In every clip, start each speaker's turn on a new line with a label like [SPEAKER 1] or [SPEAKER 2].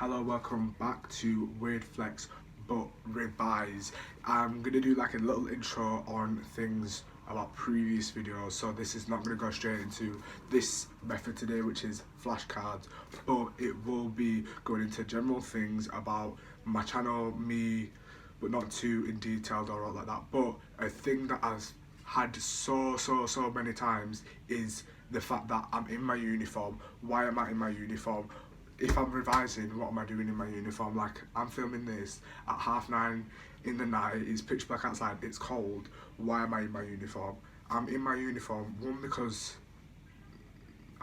[SPEAKER 1] Hello, welcome back to Weird Flex but Revise. I'm gonna do like a little intro on things about previous videos, so this is not gonna go straight into this method today, which is flashcards, but it will be going into general things about my channel, me, but not too in detail or all like that. But a thing that I've had so many times is the fact that I'm in my uniform. Why am I in my uniform? If I'm revising, what am I doing in my uniform? Like, I'm filming this at 9:30 in the night, it's pitch black outside, it's cold. Why am I in my uniform? I'm in my uniform, one, because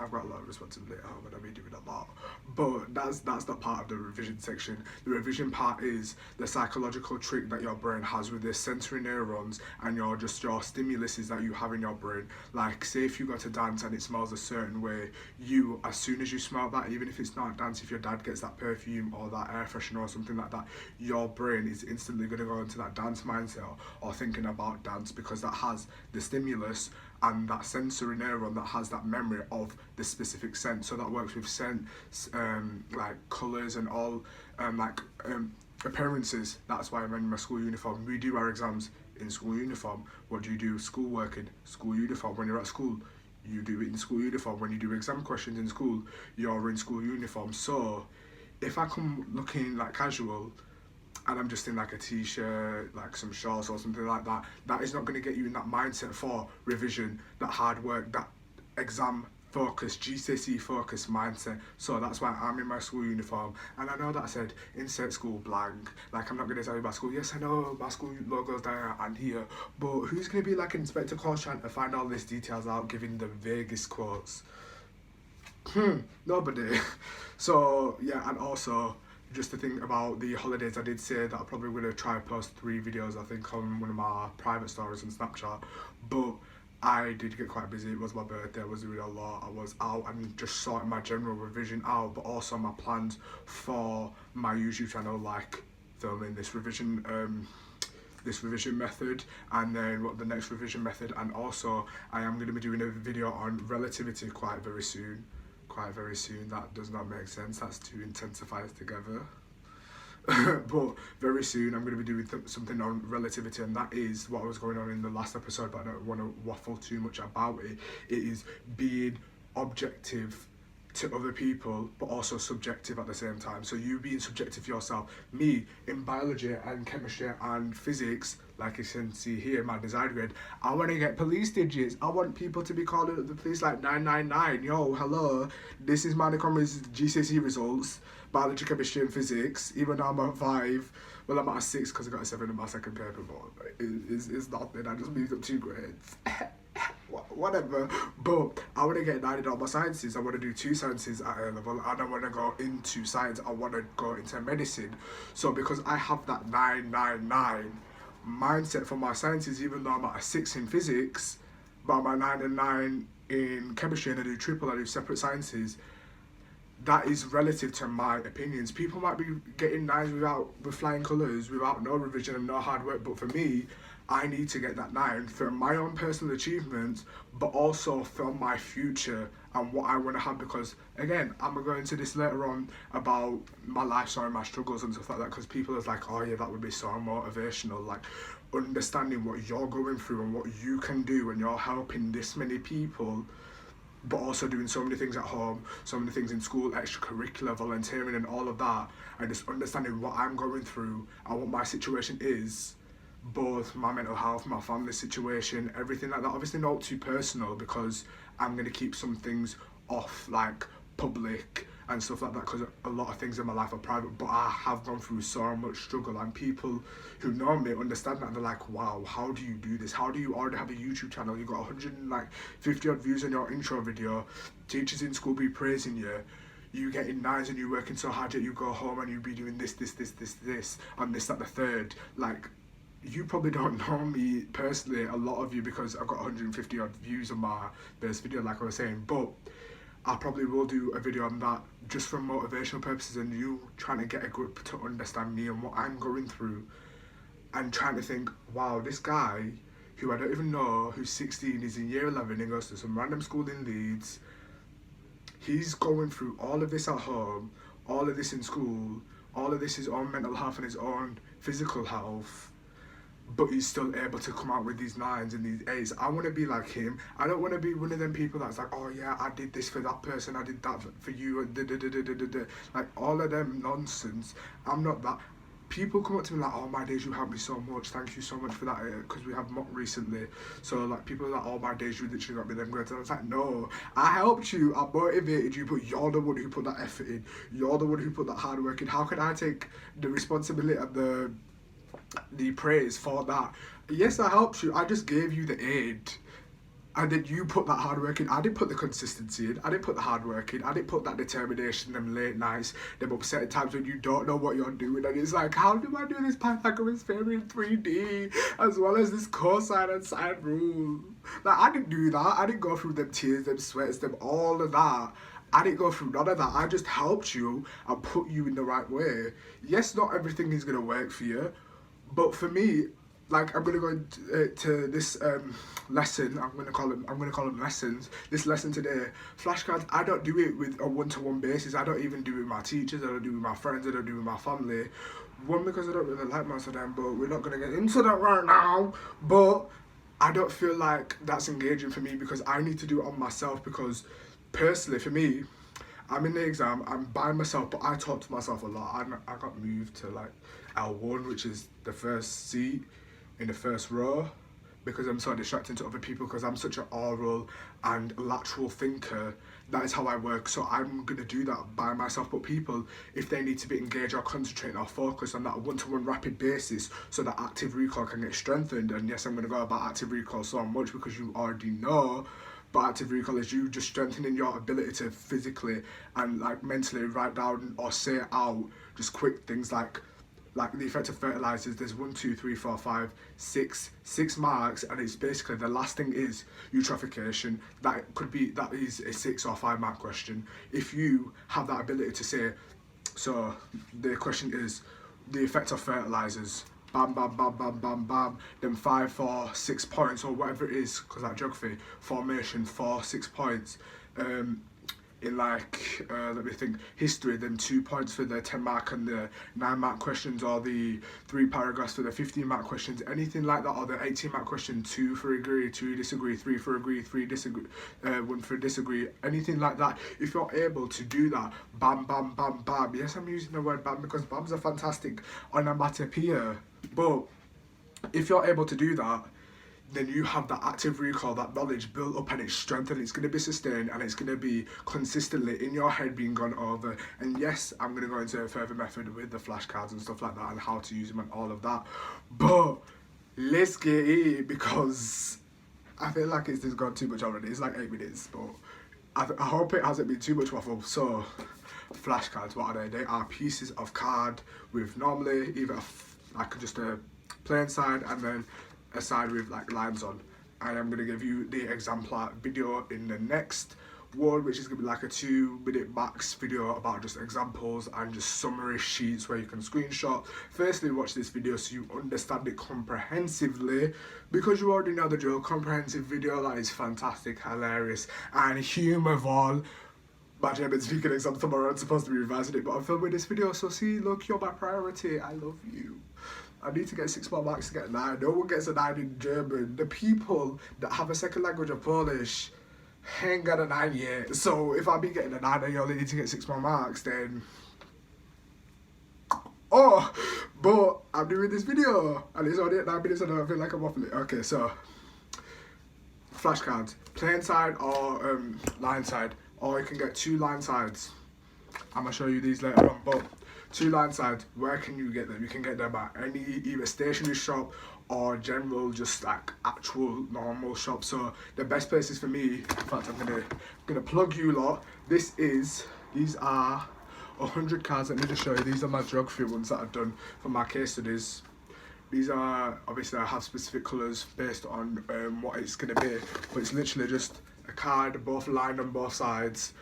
[SPEAKER 1] I've got a lot of responsibility at home and I've been doing a lot. But that's not part of the revision section. The revision part is the psychological trick that your brain has with the sensory neurons and your stimuluses that you have in your brain. Like, say if you go to dance and it smells a certain way, you, as soon as you smell that, even if it's not dance, if your dad gets that perfume or that air freshener or something like that, your brain is instantly going to go into that dance mindset or thinking about dance, because that has the stimulus and that sensory neuron that has that memory of the specific scent. So that works with scent, like colours and all, appearances. That's why I'm in my school uniform. We do our exams in school uniform. What do you do? Schoolwork in school uniform. When you're at school, you do it in school uniform. When you do exam questions in school, you're in school uniform. So if I come looking like casual and I'm just in like a t-shirt, like some shorts or something like that, that is not going to get you in that mindset for revision, that hard work, that exam focus, GCSE focus mindset. So that's why I'm in my school uniform. And I know that I said insert school blank, like I'm not going to tell you about school. Yes, I know my school logo's there and here, but who's going to be like Inspector Claus trying to find all these details out, giving the vaguest quotes? Nobody. So yeah, and also just to think about the holidays, I did say that I probably would have tried post 3 videos, I think, on one of my private stories on Snapchat, but I did get quite busy. It was my birthday, I was doing a lot, I was out and just sorting my general revision out, but also my plans for my YouTube channel, like filming this revision method, and then what the next revision method, and also I am going to be doing a video on relativity quite very soon. That does not make sense, that's two intensifiers together. But very soon I'm going to be doing something on relativity, and that is what was going on in the last episode, but I don't want to waffle too much about it. It is being objective to other people but also subjective at the same time. So you being subjective yourself, me in biology and chemistry and physics, like you can see here in my design grade, I want to get police digits. I want people to be calling up the police like 999. Yo, hello, this is Manicome's GCSE results, biology, chemistry and physics. Even though I'm at 5, well, I'm at a 6 because I got a 7 in my second paper, but it's nothing. I just moved up 2 grades. Whatever, but I want to get 9 in all my sciences. I want to do 2 sciences at A level, and I want to go into science. I want to go into medicine. So because I have that 999 mindset for my sciences, even though I'm at a 6 in physics, but I'm at 9 and 9 in chemistry, and I do triple, I do separate sciences, that is relative to my opinions. People might be getting 9s with flying colours, without no revision and no hard work, but for me, I need to get that 9 for my own personal achievements, but also for my future and what I want to have. Because again, I'm going to go into this later on about my life story, my struggles and stuff like that, because people are like, oh yeah, that would be so motivational, like understanding what you're going through and what you can do when you're helping this many people, but also doing so many things at home, so many things in school, extracurricular, volunteering and all of that, and just understanding what I'm going through and what my situation is, both my mental health, my family situation, everything like that. Obviously not too personal, because I'm going to keep some things off, like public and stuff like that, because a lot of things in my life are private, but I have gone through so much struggle, and people who know me understand that, and they're like, wow, how do you do this? How do you already have a YouTube channel? You got 150 odd views on your intro video, teachers in school be praising you, you getting 9s and you working so hard that you go home and you be doing this and this, that, the third. Like, you probably don't know me personally, a lot of you, because I've got 150 odd views on my first video, like I was saying, but I probably will do a video on that just for motivational purposes, and you trying to get a grip to understand me and what I'm going through, and trying to think, wow, this guy who I don't even know, who's 16, is in year 11 and goes to some random school in Leeds, he's going through all of this at home, all of this in school, all of this is on mental health and his own physical health, but he's still able to come out with these 9s and these 8s. I want to be like him. I don't want to be one of them people that's like, oh yeah, I did this for that person, I did that for you, and da. Like all of them nonsense. I'm not that. People come up to me like, oh my days, you helped me so much, thank you so much for that, because we have mock recently, so like people are like, oh my days, you literally got me them grades, and I was like, no, I helped you, I motivated you, but you're the one who put that effort in, you're the one who put that hard work in. How can I take the responsibility and the praise for that? Yes, I helped you, I just gave you the aid, and then you put that hard work in. I didn't put the consistency in, I didn't put the hard work in, I didn't put that determination, them late nights, them upset times when you don't know what you're doing, and it's like, how do I do this Pythagoras theorem in 3D, as well as this cosine and sine rule? Like, I didn't do that, I didn't go through them tears, them sweats, them all of that. I didn't go through none of that. I just helped you and put you in the right way. Yes, not everything is going to work for you, but for me, like, I'm gonna go to this lesson. I'm gonna call them lessons. This lesson today, flashcards. I don't do it with a one-to-one basis. I don't even do it with my teachers. I don't do it with my friends. I don't do it with my family. One, because I don't really like most of them, but we're not gonna get into that right now. But I don't feel like that's engaging for me, because I need to do it on myself. Because personally, for me, I'm in the exam, I'm by myself, but I talk to myself a lot. I got moved to like L1, which is the first seat in the first row, because I'm so distracted to other people, because I'm such an oral and lateral thinker. That is how I work, so I'm going to do that by myself. But people, if they need to be engaged or concentrating or focused on that one-to-one rapid basis, so that active recall can get strengthened, and yes, I'm going to go about active recall so much because you already know, but active recall is you just strengthening your ability to physically and like mentally write down or say out just quick things like the effect of fertilizers. There's 1, 2, 3, 4, 5, 6 marks, and it's basically the last thing is eutrophication. That is a 6 or 5 mark question. If you have that ability to say, so the question is the effect of fertilizers, bam, bam, bam, bam, bam, bam, then 5 for 6 points, or whatever it is, because like geography, formation for 6 points. In like, let me think, history, then 2 points for the 10 mark and the 9 mark questions, or the 3 paragraphs for the 15 mark questions, anything like that, or the 18 mark question, 2 for agree, 2 disagree, 3 for agree, 3 disagree, 1 for disagree, anything like that. If you're able to do that, bam, bam, bam, bam. Yes, I'm using the word bam because bams are fantastic onomatopoeia, but if you're able to do that, then you have that active recall, that knowledge built up, and it's strengthened, it's going to be sustained, and it's going to be consistently in your head being gone over. And yes, I'm going to go into a further method with the flashcards and stuff like that, and how to use them and all of that. But let's get it, because I feel like it's just gone too much already. It's like 8 minutes, but I hope it hasn't been too much waffle. So, flashcards, what are they? They are pieces of card with normally either like just a plain side and then a side with like lines on. And I'm going to give you the exemplar video in the next one, which is going to be like a 2-minute max video about just examples and just summary sheets where you can screenshot. Firstly, watch this video so you understand it comprehensively, because you already know the drill. Comprehensive video, that is fantastic, hilarious and humorful. Imagine I've been speaking exam tomorrow, I'm supposed to be revising it, but I'm filming this video, so see, look, you're my priority, I love you. I need to get 6 more marks to get a 9. No one gets a 9 in German. The people that have a second language of Polish ain't got a 9 yet. So if I be getting a 9 and you only need to get 6 more marks, then... Oh! But I'm doing this video, and it's only at 9 minutes and I don't feel like I'm waffling. Okay, so... flashcards. Plain side or line side. Or you can get 2 line sides. I'm going to show you these later on, but... 2 line sides, where can you get them? You can get them at any either stationery shop or general, just like actual normal shop. So the best places for me, in fact I'm gonna plug you lot. These are 100 cards. Let me just show you. These are my geography ones that I've done for my case studies. These are, obviously I have specific colours based on what it's gonna be, but it's literally just a card, both lined on both sides.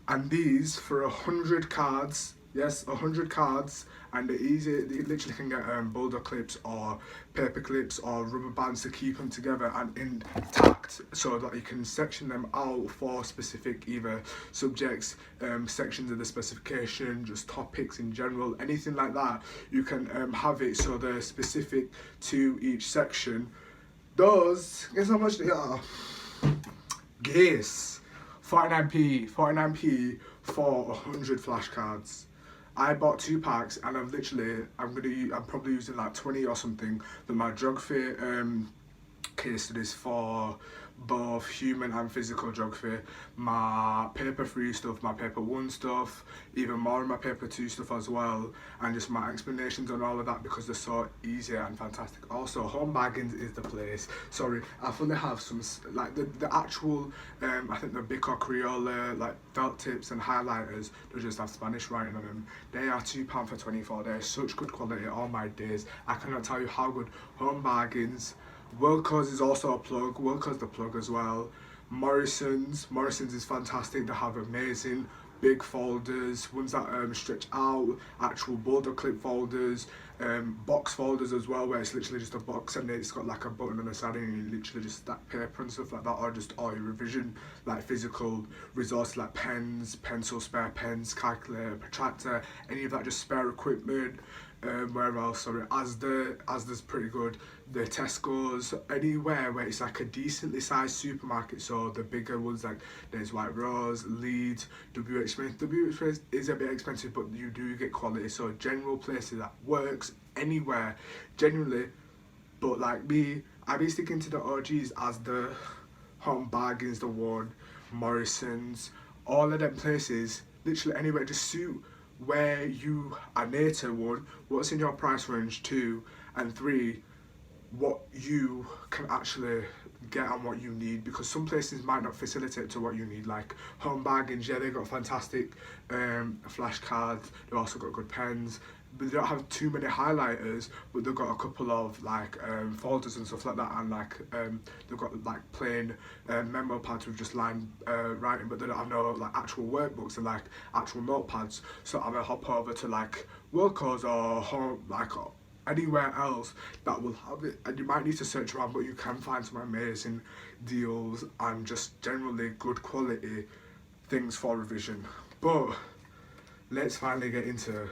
[SPEAKER 1] And these, for 100 cards, Yes, 100 cards, and they're easy. You literally can get boulder clips or paper clips or rubber bands to keep them together and intact, so that you can section them out for specific either subjects, sections of the specification, just topics in general, anything like that. You can have it so they're specific to each section. Those, guess how much they are? Guess. 49p for 100 flashcards. I bought 2 packs, and I'm probably using like 20 or something. But my geography case studies for both human and physical geography, my paper 3 stuff, my paper 1 stuff, even more of my paper 2 stuff as well, and just my explanations on all of that, because they're so easy and fantastic. Also, Home Bargains is the place. Sorry, I fully have some like the actual I think the Bic or Crayola like felt tips and highlighters, they just have Spanish writing on them. They are £2 for 24. They're such good quality. All my days, I cannot tell you how good Home Bargains. Worldcos is also a plug. Worldcos the plug as well. Morrison's is fantastic. They have amazing big folders, ones that stretch out, actual boulder clip folders, box folders as well, where it's literally just a box and it's got like a button on the side and you literally just stack paper and stuff like that, or just all your revision like physical resources like pens, pencils, spare pens, calculator, protractor, any of that just spare equipment. Where else? Sorry, Asda's pretty good. The Tesco's, anywhere where it's like a decently sized supermarket. So the bigger ones, like there's White Rose, Leeds, WH Smith. WH Smith is a bit expensive, but you do get quality. So general places that works anywhere, generally. But like me, I be sticking to the OGs, as the Home Bargains, the One, Morrison's, all of them places. Literally anywhere, just suit where you are near to. 1, what's in your price range, 2, and 3, what you can actually get and what you need, because some places might not facilitate to what you need. Like Home Bargains, yeah, they got fantastic flashcards, they've also got good pens, but they don't have too many highlighters, but they've got a couple of like folders and stuff like that, and like they've got like plain memo pads with just line writing, but they don't have no like actual workbooks and like actual notepads. So I'm gonna hop over to like Worldcos or Home, like anywhere else that will have it, and you might need to search around, but you can find some amazing deals and just generally good quality things for revision. But let's finally get into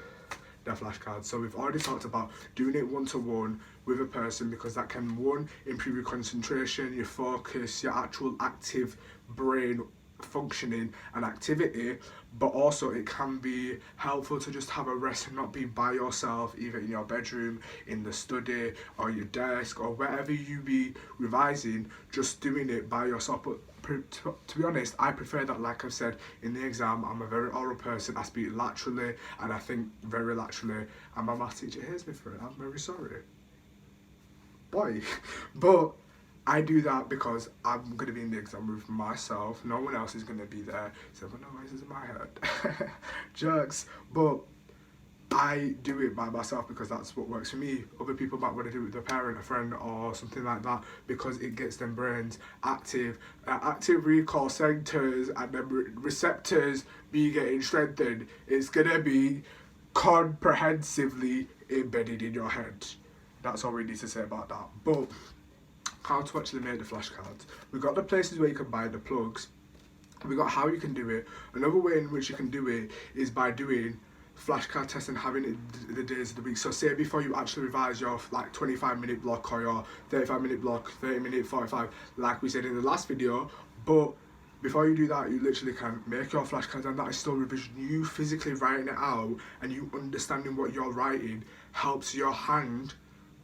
[SPEAKER 1] the flashcards. So we've already talked about doing it one-to-one with a person, because that can, 1, improve your concentration, your focus, your actual active brain functioning and activity, but also it can be helpful to just have a rest and not be by yourself, either in your bedroom, in the study, or your desk, or wherever you be revising, just doing it by yourself. But to be honest, I prefer that. Like I've said in the exam, I'm a very oral person. I speak laterally and I think very laterally, and my maths teacher hates me for it. I'm very sorry, boy. But I do that because I'm going to be in the exam with myself. No one else is going to be there. So no noises in my head. Jokes. But I do it by myself because that's what works for me. Other people might want to do it with a parent, a friend, or something like that, because it gets them brains active. Active recall centers and the receptors be getting strengthened. It's going to be comprehensively embedded in your head. That's all we need to say about that. But how to actually make the flashcards. We've got the places where you can buy the plugs. We've got how you can do it. Another way in which you can do it is by doing flashcard tests and having it the days of the week. So say before you actually revise your like 25-minute block or your 35-minute block, 30-minute, 45, like we said in the last video. But before you do that, you literally can make your flashcards, and that is still revision. You physically writing it out and you understanding what you're writing helps your hand.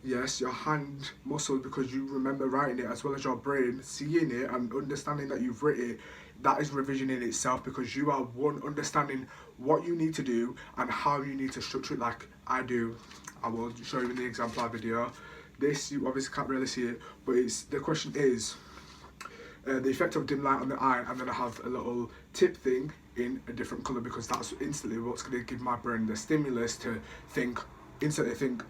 [SPEAKER 1] Yes, your hand muscles, because you remember writing it, as well as your brain seeing it and understanding that you've written it. That is revision in itself, because you are, 1, understanding what you need to do and how you need to structure it, like I do. I will show you in the example video. This, you obviously can't really see it, but the question is the effect of dim light on the eye, and then I have a little tip thing in a different colour, because that's instantly what's going to give my brain the stimulus to instantly think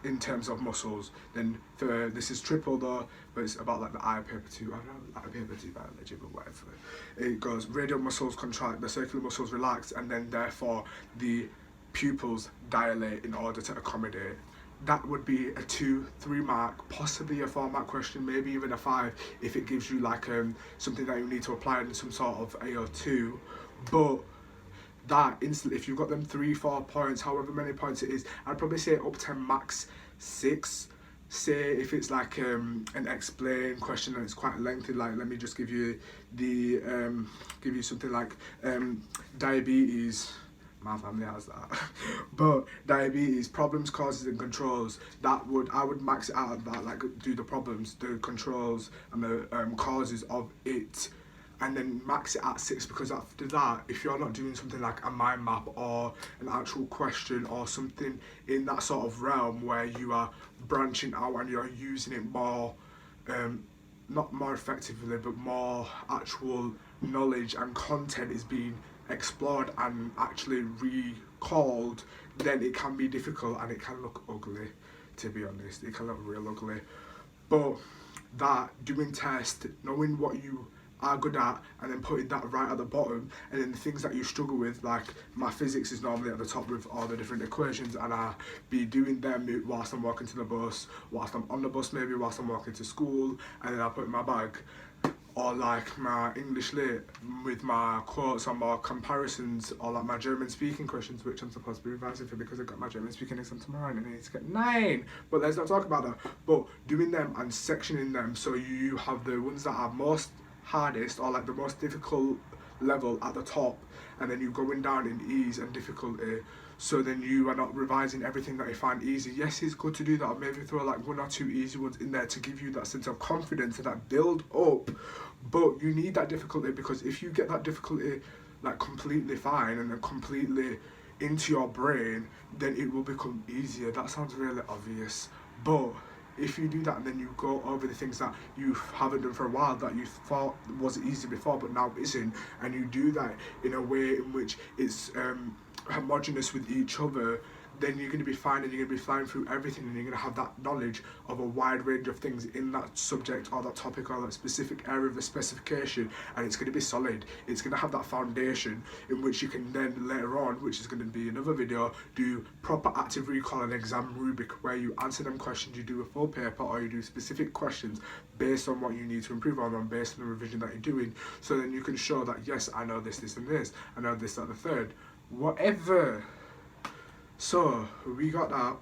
[SPEAKER 1] in terms of muscles. Then for this is triple though, but it's about like the eye paper 2. I don't know, like paper 2 biology, but whatever. It goes radial muscles contract, the circular muscles relax, and then therefore the pupils dilate in order to accommodate. That would be a 2-3 mark, possibly a 4 mark question, maybe even a 5 if it gives you like something that you need to apply in some sort of AO2. But that instantly, if you've got them 3-4 points, however many points it is, I'd probably say up to max 6. Say if it's like an explain question and it's quite lengthy, like let me just give you the give you something like diabetes. My family has that. But diabetes, problems, causes and controls, I would max it out at that, like do the problems, the controls and the causes of it, and then max it at 6, because after that, if you're not doing something like a mind map or an actual question or something in that sort of realm where you are branching out and you're using it more, not more effectively, but more actual knowledge and content is being explored and actually recalled, then it can be difficult and it can look ugly, to be honest. It can look real ugly. But that doing test, knowing what you are good at and then putting that right at the bottom, and then the things that you struggle with, like my physics is normally at the top with all the different equations, and I be doing them whilst I'm walking to the bus, whilst I'm on the bus, maybe whilst I'm walking to school, and then I put in my bag. Or like my English lit with my quotes or my comparisons, or like my German speaking questions, which I'm supposed to be revising for because I've got my German speaking exam tomorrow and I need to get 9. But let's not talk about that. But doing them and sectioning them so you have the ones that are most hardest or like the most difficult level at the top, and then you going down in ease and difficulty, so then you are not revising everything that you find easy. Yes, it's good to do that, or maybe throw like 1 or 2 easy ones in there to give you that sense of confidence and that build up, but you need that difficulty, because if you get that difficulty like completely fine and then completely into your brain, then it will become easier. That sounds really obvious, but if you do that and then you go over the things that you haven't done for a while that you thought was easy before but now isn't, and you do that in a way in which it's homogenous with each other, then you're going to be fine and you're going to be flying through everything, and you're going to have that knowledge of a wide range of things in that subject or that topic or that specific area of the specification, and it's going to be solid. It's going to have that foundation in which you can then later on, which is going to be another video, do proper active recall and exam rubric where you answer them questions, you do a full paper, or you do specific questions based on what you need to improve on and based on the revision that you're doing, so then you can show that yes, I know this, this and this, I know this, that, the third, whatever. So we got that.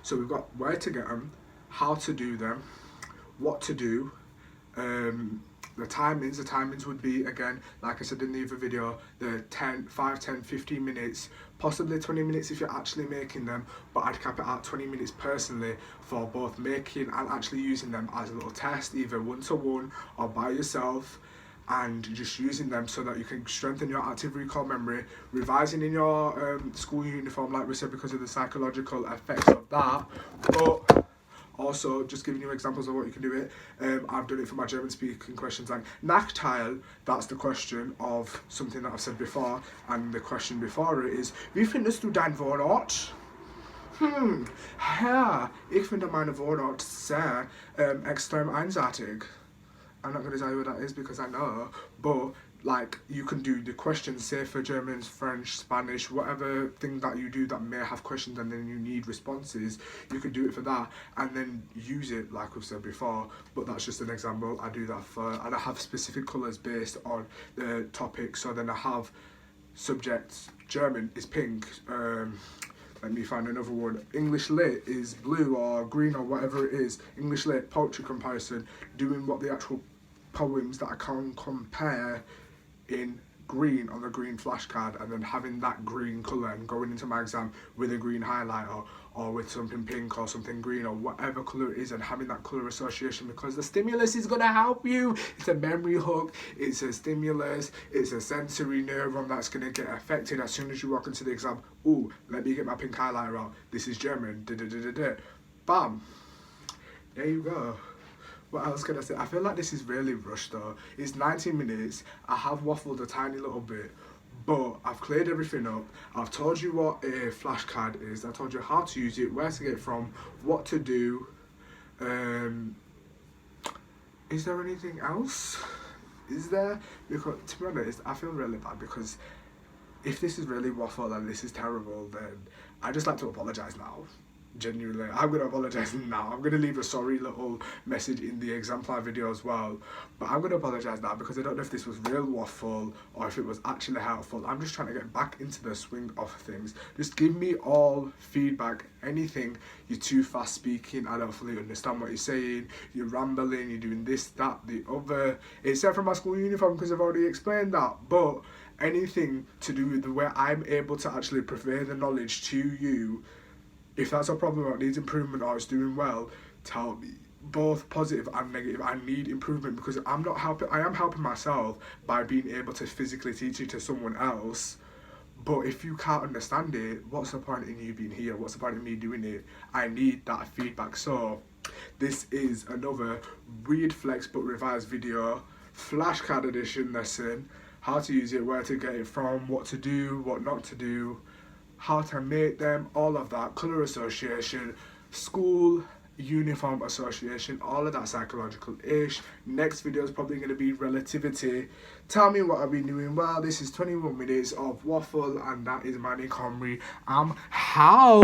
[SPEAKER 1] So we've got where to get them, how to do them, what to do, the timings would be, again, like I said in the other video, the 5, 10, 15 minutes, possibly 20 minutes if you're actually making them, but I'd cap it at 20 minutes personally for both making and actually using them as a little test, either 1-to-1 or by yourself, and just using them so that you can strengthen your active recall memory, revising in your school uniform, like we said, because of the psychological effects of that, but also just giving you examples of what you can do it. I've done it for my German speaking questions, like Nachteil, that's the question of something that I've said before, and the question before it is, wie findest du dein Wohnort? Herr, ich finde meine Wohnort sehr extrem einseitig. I'm not going to tell you what that is because I know, but like you can do the questions, say for German, French, Spanish, whatever thing that you do that may have questions and then you need responses, you can do it for that and then use it like we've said before, but that's just an example. I do that for, and I have specific colours based on the topic, so then I have subjects, German is pink, let me find another one. English lit is blue or green or whatever it is. English lit, poetry comparison, doing what the actual poems that I can compare in green on the green flashcard, and then having that green colour and going into my exam with a green highlighter or with something pink or something green or whatever colour it is, and having that colour association, because the stimulus is going to help you. It's a memory hook, it's a stimulus, it's a sensory neuron that's going to get affected as soon as you walk into the exam. Ooh, let me get my pink highlighter out. This is German. Bam. There you go. What else can I say? I feel like this is really rushed though. It's 90 minutes. I have waffled a tiny little bit, but I've cleared everything up. I've told you what a flashcard is. I told you how to use it, where to get it from, what to do. Is there anything else? Is there? Because to be honest, I feel really bad because if this is really waffle and this is terrible, then I just like to apologise now. Genuinely, I'm going to apologise now. I'm going to leave a sorry little message in the exemplar video as well, but I'm going to apologise now because I don't know if this was real waffle or if it was actually helpful. I'm just trying to get back into the swing of things. Just give me all feedback, anything. You're too fast speaking, I don't fully understand what you're saying, you're rambling, you're doing this, that, the other, except for my school uniform because I've already explained that. But anything to do with the way I'm able to actually convey the knowledge to you, if that's a problem or it needs improvement or it's doing well, tell me. Both positive and negative. I need improvement because I am helping myself by being able to physically teach it to someone else. But if you can't understand it, what's the point in you being here? What's the point in me doing it? I need that feedback. So this is another read, flex but revise video, flashcard edition lesson. How to use it, where to get it from, what to do, what not to do, how to make them, all of that, colour association, school uniform association, all of that psychological ish. Next video is probably going to be relativity. Tell me what I've been doing well. This is 21 minutes of waffle and that is Manny Comrie. I'm how